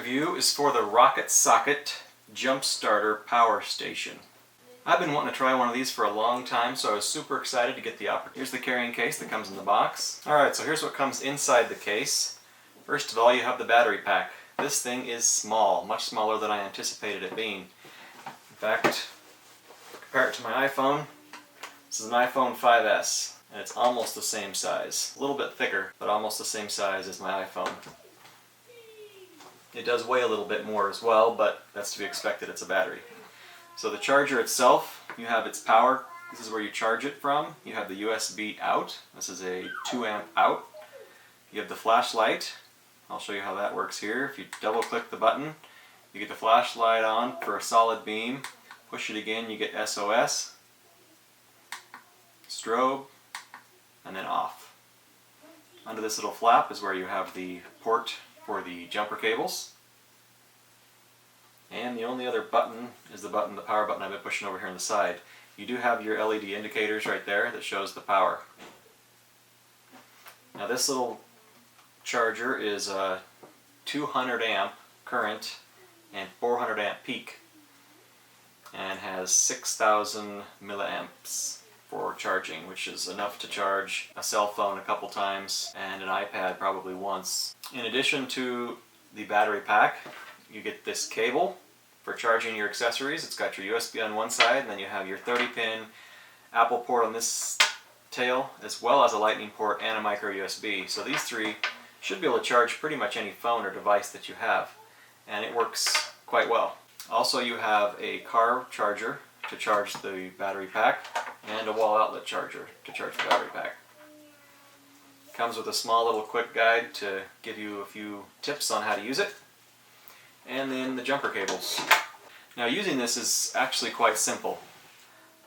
review is for the Rocket Socket Jump Starter Power Station. I've been wanting to try one of these for a long time, so I was super excited to get the opportunity. Here's the carrying case that comes in the box. Alright, so here's what comes inside the case. First of all, you have the battery pack. This thing is small, much smaller than I anticipated it being. In fact, compare it to my iPhone. This is an iPhone 5S, and it's almost the same size. A little bit thicker, but almost the same size as my iPhone. It does weigh a little bit more as well, but that's to be expected, it's a battery. So the charger itself, you have its power. This is where you charge it from. You have the USB out. This is a 2 amp out. You have the flashlight. I'll show you how that works here. If you double click the button, you get the flashlight on for a solid beam. Push it again, you get SOS, strobe, and then off. Under this little flap is where you have the port for the jumper cables. And the only other button is the power button I've been pushing over here on the side. You do have your LED indicators right there that shows the power. Now this little charger is a 200 amp current and 400 amp peak, and has 6,000 milliamps for charging, which is enough to charge a cell phone a couple times and an iPad probably once. In addition to the battery pack, you get this cable for charging your accessories. It's got your USB on one side, and then you have your 30-pin Apple port on this tail, as well as a lightning port and a micro USB. So these three should be able to charge pretty much any phone or device that you have, and it works quite well. Also, you have a car charger to charge the battery pack, and a wall outlet charger to charge the battery pack. Comes with a small little quick guide to give you a few tips on how to use it, and then the jumper cables. Now using this is actually quite simple.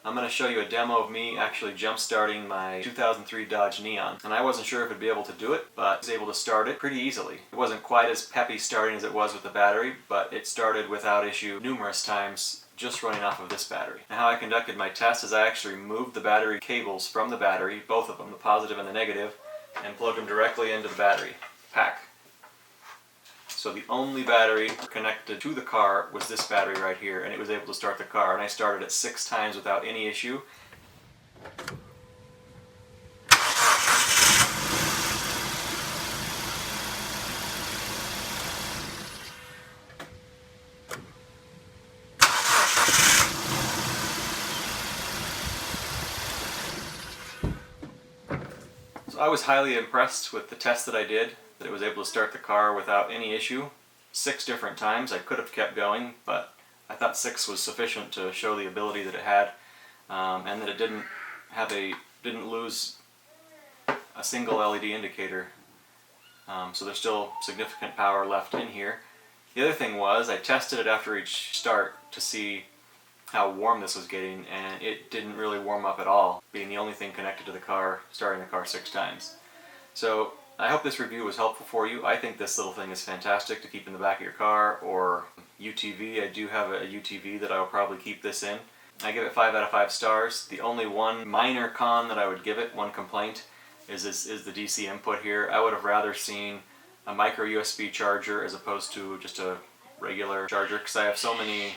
I'm going to show you a demo of me actually jump starting my 2003 Dodge Neon, and I wasn't sure if I'd be able to do it, but I was able to start it pretty easily. It wasn't quite as peppy starting as it was with the battery, but it started without issue numerous times just running off of this battery. Now how I conducted my test is I actually removed the battery cables from the battery, both of them, the positive and the negative, and plugged them directly into the battery pack. So the only battery connected to the car was this battery right here, and it was able to start the car, and I started it 6 times without any issue. I was highly impressed with the test that I did, that it was able to start the car without any issue 6 different times. I could have kept going, but I thought 6 was sufficient to show the ability that it had, and that it didn't lose a single LED indicator. So there's still significant power left in here. The other thing was I tested it after each start to see how warm this was getting, and it didn't really warm up at all, being the only thing connected to the car, starting the car 6 times. So I hope this review was helpful for you. I think this little thing is fantastic to keep in the back of your car, or UTV. I do have a UTV that I will probably keep this in. I give it 5 out of 5 stars. The only one minor con that I would give it, one complaint, is the DC input here. I would have rather seen a micro USB charger as opposed to just a regular charger, because I have so many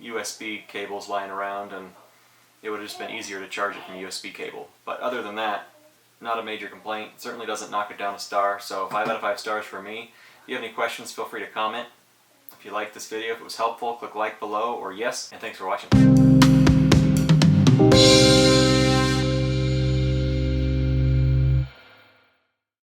USB cables lying around, and it would have just been easier to charge it from a USB cable. But other than that, not a major complaint. It certainly doesn't knock it down a star, so 5 out of 5 stars for me. If you have any questions, feel free to comment. If you liked this video, if it was helpful, click like below or yes, and thanks for watching.